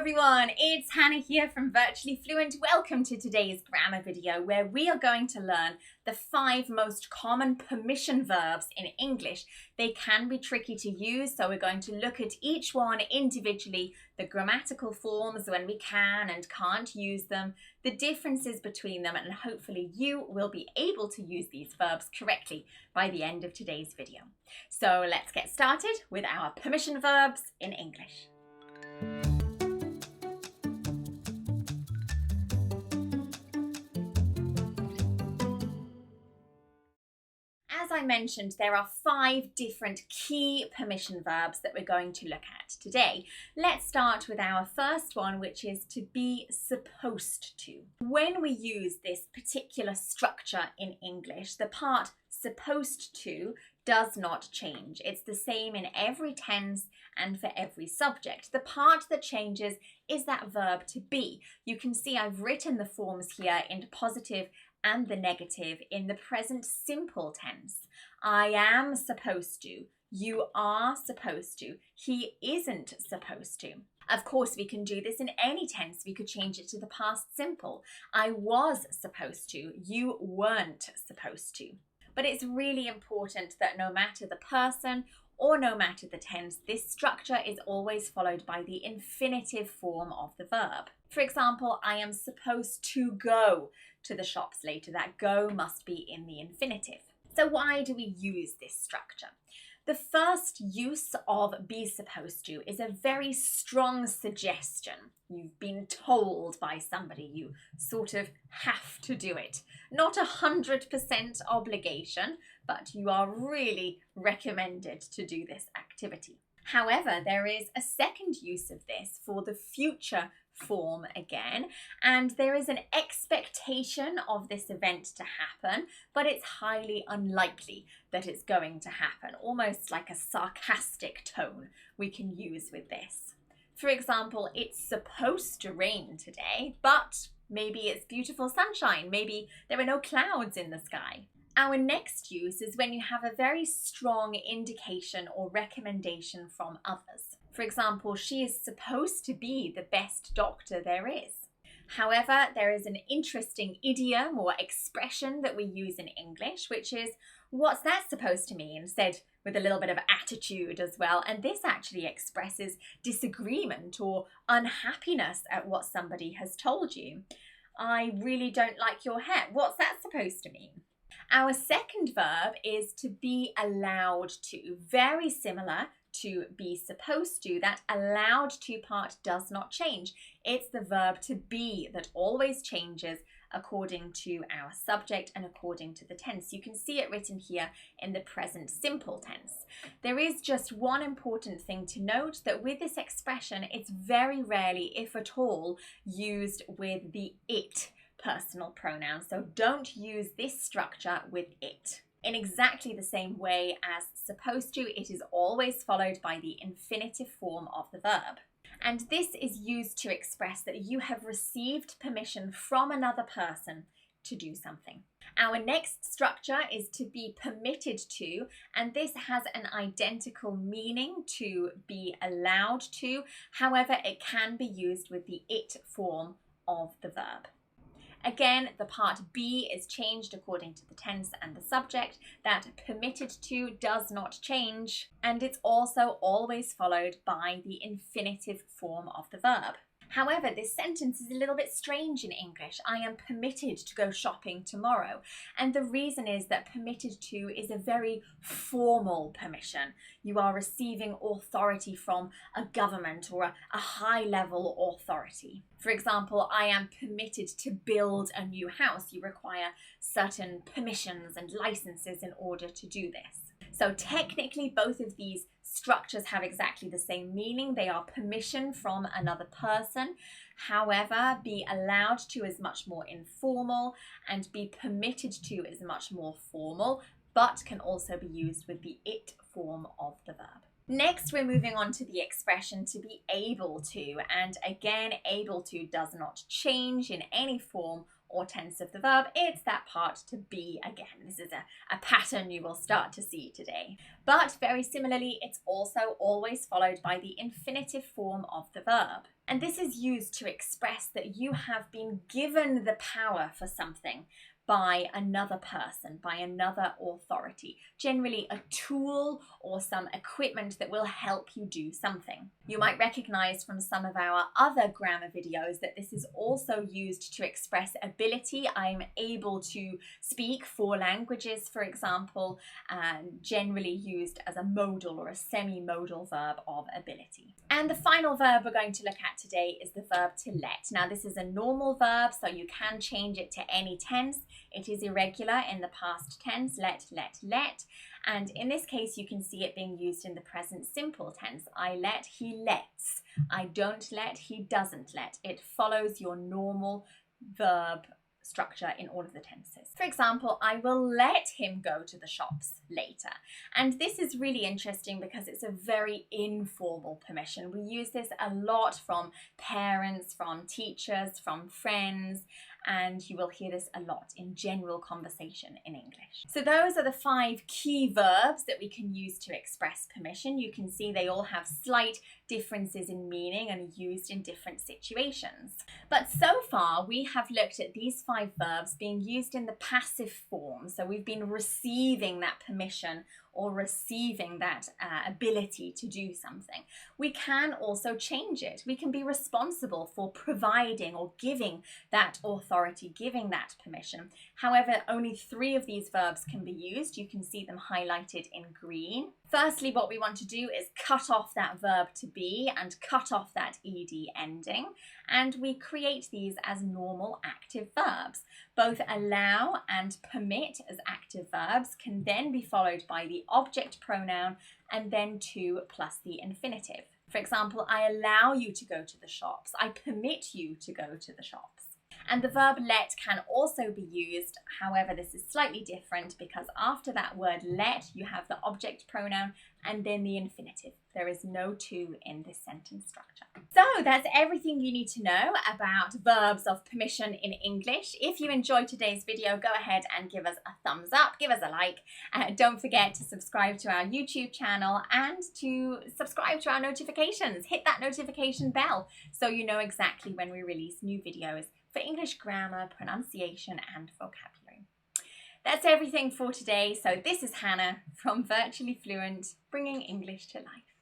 everyone, it's Hannah here from Virtually Fluent. Welcome to today's grammar video where we are going to learn the 5 most common permission verbs in English. They can be tricky to use, so we're going to look at each one individually, the grammatical forms when we can and can't use them, the differences between them, and hopefully you will be able to use these verbs correctly by the end of today's video. So let's get started with our permission verbs in English. As I mentioned, there are 5 different key permission verbs that we're going to look at today. Let's start with our first one, which is to be supposed to. When we use this particular structure in English, the part supposed to does not change. It's the same in every tense and for every subject. The part that changes is that verb to be. You can see I've written the forms here in positive and the negative in the present simple tense. I am supposed to. You are supposed to. He isn't supposed to. Of course, we can do this in any tense. We could change it to the past simple. I was supposed to. You weren't supposed to. But it's really important that no matter the person or no matter the tense, this structure is always followed by the infinitive form of the verb. For example, I am supposed to go to the shops later. That go must be in the infinitive. So why do we use this structure? The first use of be supposed to is a very strong suggestion. You've been told by somebody, you sort of have to do it. Not 100% obligation, but you are really recommended to do this activity. However, there is a second use of this for the future form again, and there is an expectation of this event to happen, but it's highly unlikely that it's going to happen, almost like a sarcastic tone we can use with this. For example, it's supposed to rain today, but maybe it's beautiful sunshine, maybe there are no clouds in the sky. Our next use is when you have a very strong indication or recommendation from others. For example, she is supposed to be the best doctor there is. However, there is an interesting idiom or expression that we use in English, which is, what's that supposed to mean? Said with a little bit of attitude as well. And this actually expresses disagreement or unhappiness at what somebody has told you. I really don't like your hair. What's that supposed to mean? Our second verb is to be allowed to, very similar to be supposed to. That allowed to part does not change. It's the verb to be that always changes according to our subject and according to the tense. You can see it written here in the present simple tense. There is just one important thing to note, that with this expression, it's very rarely, if at all, used with the it personal pronoun. So don't use this structure with it. In exactly the same way as supposed to, it is always followed by the infinitive form of the verb. And this is used to express that you have received permission from another person to do something. Our next structure is to be permitted to, and this has an identical meaning to be allowed to. However, it can be used with the it form of the verb. Again, the part be is changed according to the tense and the subject. That permitted to does not change, and it's also always followed by the infinitive form of the verb. However, this sentence is a little bit strange in English. I am permitted to go shopping tomorrow. And the reason is that permitted to is a very formal permission. You are receiving authority from a government or a high-level authority. For example, I am permitted to build a new house. You require certain permissions and licenses in order to do this. So technically, both of these structures have exactly the same meaning. They are permission from another person. However, be allowed to is much more informal, and be permitted to is much more formal, but can also be used with the it form of the verb. Next, we're moving on to the expression to be able to, and again, able to does not change in any form or tense of the verb. It's that part to be again. This is a pattern you will start to see today. But very similarly, it's also always followed by the infinitive form of the verb. And this is used to express that you have been given the power for something by another person, by another authority, generally a tool or some equipment that will help you do something. You might recognize from some of our other grammar videos that this is also used to express ability. I'm able to speak 4 languages, for example, and generally used as a modal or a semi-modal verb of ability. And the final verb we're going to look at today is the verb to let. Now, this is a normal verb, so you can change it to any tense. It is irregular in the past tense, let. And in this case, you can see it being used in the present simple tense. I let, he lets. I don't let, he doesn't let. It follows your normal verb structure in all of the tenses. For example, I will let him go to the shops later. And this is really interesting because it's a very informal permission. We use this a lot from parents, from teachers, from friends, and you will hear this a lot in general conversation in English. So those are the 5 key verbs that we can use to express permission. You can see they all have slight differences in meaning and are used in different situations. But so far we have looked at these 5 verbs being used in the passive form. So we've been receiving that permission or receiving that ability to do something. We can also change it. We can be responsible for providing or giving that authority, giving that permission. However, only 3 of these verbs can be used. You can see them highlighted in green. Firstly, what we want to do is cut off that verb to be and cut off that ed ending. And we create these as normal active verbs. Both allow and permit as active verbs can then be followed by the object pronoun and then to plus the infinitive. For example, I allow you to go to the shops. I permit you to go to the shops. And the verb let can also be used, however, this is slightly different because after that word let, you have the object pronoun and then the infinitive. There is no to in this sentence structure. So that's everything you need to know about verbs of permission in English. If you enjoyed today's video, go ahead and give us a thumbs up, give us a like. Don't forget to subscribe to our YouTube channel and to subscribe to our notifications. Hit that notification bell so you know exactly when we release new videos for English grammar, pronunciation, and vocabulary. That's everything for today. So this is Hannah from Virtually Fluent, bringing English to life.